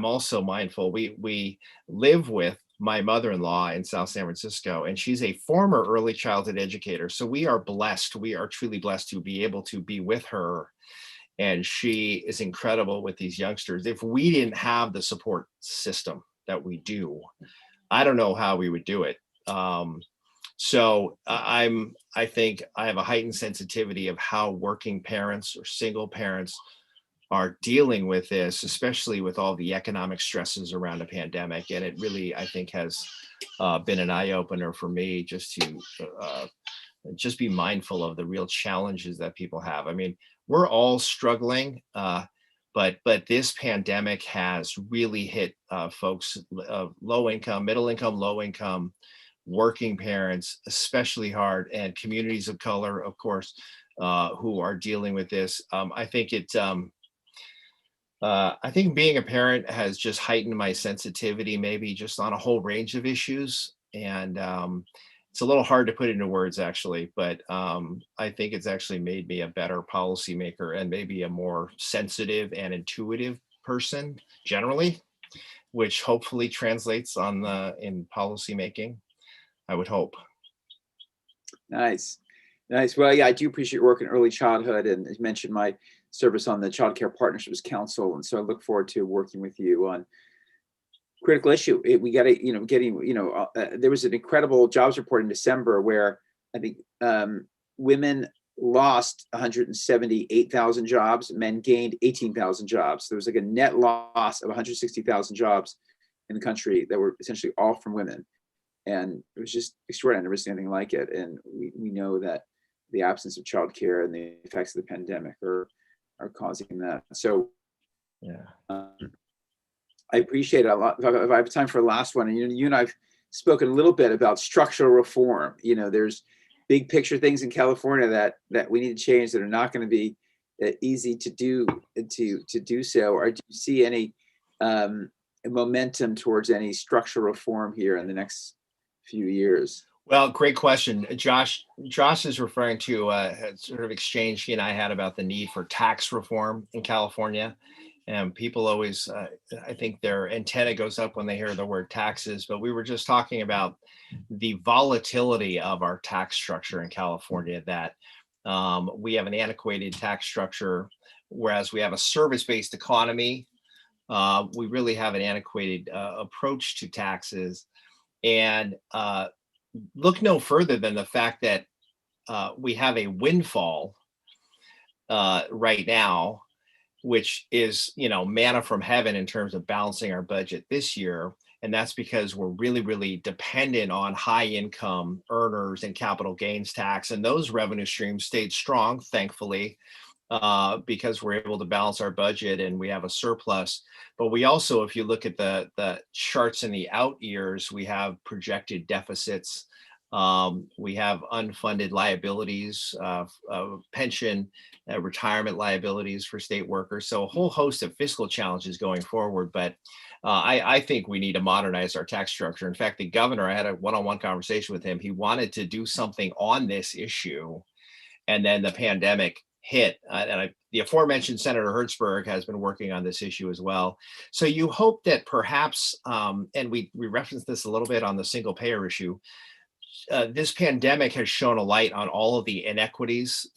also mindful. We live with my mother-in-law in South San Francisco, and she's a former early childhood educator. So we are blessed. We are truly blessed to be able to be with her, and she is incredible with these youngsters. If we didn't have the support system that we do, I don't know how we would do it. I think I have a heightened sensitivity of how working parents or single parents are dealing with this, especially with all the economic stresses around a pandemic. And it really, I think, has been an eye opener for me just to just be mindful of the real challenges that people have. I mean, we're all struggling, but this pandemic has really hit folks, low income, middle income, low income, working parents, especially hard, and communities of color, of course, who are dealing with this. I think being a parent has just heightened my sensitivity, maybe just on a whole range of issues. And it's a little hard to put into words, actually, but I think it's actually made me a better policymaker and maybe a more sensitive and intuitive person generally, which hopefully translates in policymaking. I would hope. Nice. Nice. Well, yeah, I do appreciate your work in early childhood, and as mentioned, my service on the Child Care Partnerships Council. And so I look forward to working with you on critical issue. We got to, there was an incredible jobs report in December where I think women lost 178,000 jobs, men gained 18,000 jobs. There was like a net loss of 160,000 jobs in the country that were essentially all from women. And it was just extraordinary. I've never seen anything like it. And we know that the absence of childcare and the effects of the pandemic are causing that. So Yeah. I appreciate it a lot. If I have time for a last one, and you and I've spoken a little bit about structural reform. There's big picture things in California that we need to change that are not going to be easy to do so. Or do you see any momentum towards any structural reform here in the next few years? Well, great question. Josh is referring to a sort of exchange he and I had about the need for tax reform in California. And people always, I think their antenna goes up when they hear the word taxes, but we were just talking about the volatility of our tax structure in California, that we have an antiquated tax structure, whereas we have a service-based economy. We really have an antiquated approach to taxes. And look no further than the fact that we have a windfall right now, which is, manna from heaven in terms of balancing our budget this year. And that's because we're really, really dependent on high income earners and capital gains tax. And those revenue streams stayed strong, thankfully. because we're able to balance our budget and we have a surplus. But we also, if you look at the charts in the out years, we have projected deficits. We have unfunded liabilities, pension, retirement liabilities for state workers. So a whole host of fiscal challenges going forward. But I think we need to modernize our tax structure. In fact, the governor, I had a one-on-one conversation with him. He wanted to do something on this issue, and then the pandemic hit. The aforementioned Senator Hertzberg has been working on this issue as well. So you hope that perhaps, and we referenced this a little bit on the single payer issue, this pandemic has shown a light on all of the inequities,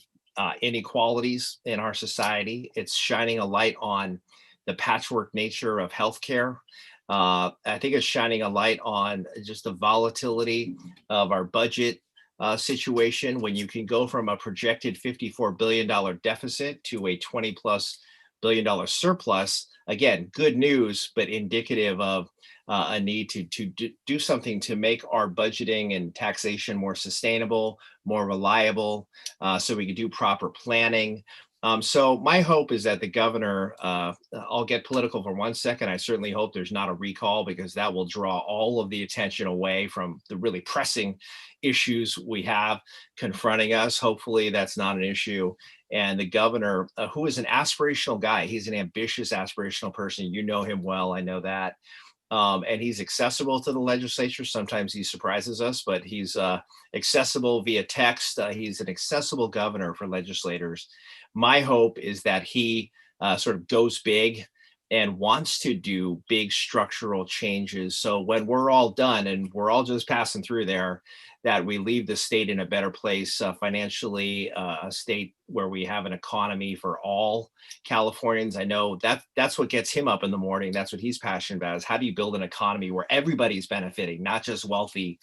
inequalities in our society. It's shining a light on the patchwork nature of healthcare. I think it's shining a light on just the volatility of our budget situation, when you can go from a projected $54 billion deficit to a 20 plus $billion surplus. Again, good news, but indicative of a need to do something to make our budgeting and taxation more sustainable, more reliable, so we can do proper planning. So my hope is that the governor, I'll get political for 1 second. I certainly hope there's not a recall, because that will draw all of the attention away from the really pressing issues we have confronting us. Hopefully that's not an issue. And the governor, who is an aspirational guy, he's an ambitious, aspirational person. You know him well, I know that. And he's accessible to the legislature. Sometimes he surprises us, but he's accessible via text. He's an accessible governor for legislators. My hope is that he sort of goes big and wants to do big structural changes. So when we're all done and we're all just passing through there, that we leave the state in a better place financially, a state where we have an economy for all Californians. I know that's what gets him up in the morning. That's what he's passionate about, is how do you build an economy where everybody's benefiting, not just wealthy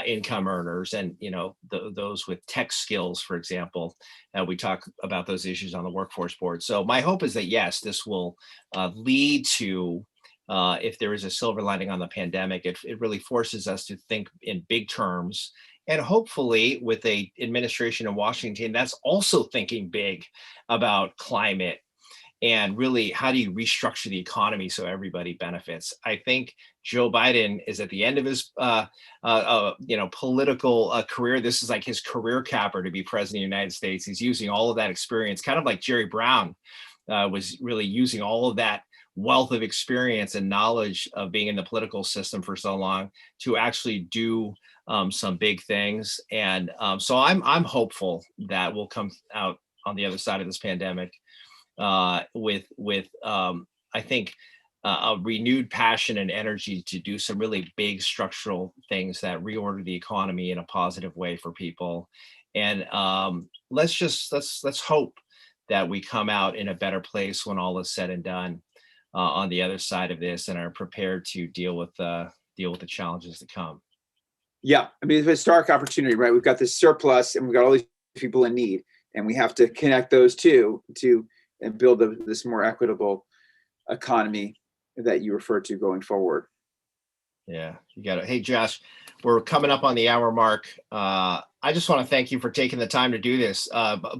income earners and, you know, those with tech skills, for example. We talk about those issues on the workforce board. So my hope is that, yes, this will lead to, if there is a silver lining on the pandemic, it really forces us to think in big terms. And hopefully with a administration in Washington that's also thinking big about climate and really how do you restructure the economy so everybody benefits. I think Joe Biden is at the end of his political career. This is like his career capper to be president of the United States. He's using all of that experience, kind of like Jerry Brown was really using all of that wealth of experience and knowledge of being in the political system for so long to actually do some big things. And so I'm hopeful that we'll come out on the other side of this pandemic with I think a renewed passion and energy to do some really big structural things that reorder the economy in a positive way for people. And let's hope that we come out in a better place when all is said and done on the other side of this, and are prepared to deal with the challenges that come. Yeah, I mean, it's a stark opportunity, right? We've got this surplus and we've got all these people in need, and we have to connect those two and build this more equitable economy that you refer to going forward. Yeah, you got it. Hey, Josh, we're coming up on the hour mark. I just want to thank you for taking the time to do this.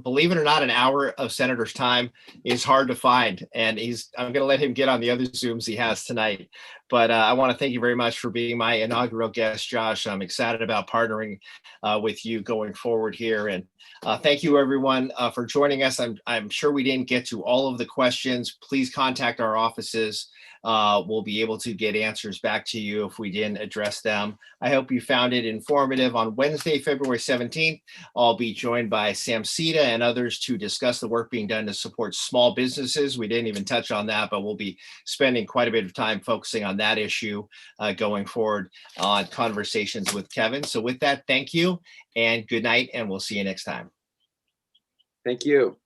Believe it or not, an hour of Senator's time is hard to find, and I'm going to let him get on the other Zooms he has tonight. But I want to thank you very much for being my inaugural guest, Josh. I'm excited about partnering with you going forward here. And thank you, everyone, for joining us. I'm sure we didn't get to all of the questions. Please contact our offices. We'll be able to get answers back to you if we didn't address them. I hope you found it informative. On Wednesday, February 17th, I'll be joined by Sam Sita and others to discuss the work being done to support small businesses. We didn't even touch on that, but we'll be spending quite a bit of time focusing on that issue going forward on Conversations with Kevin. So with that, thank you and good night, and we'll see you next time. Thank you.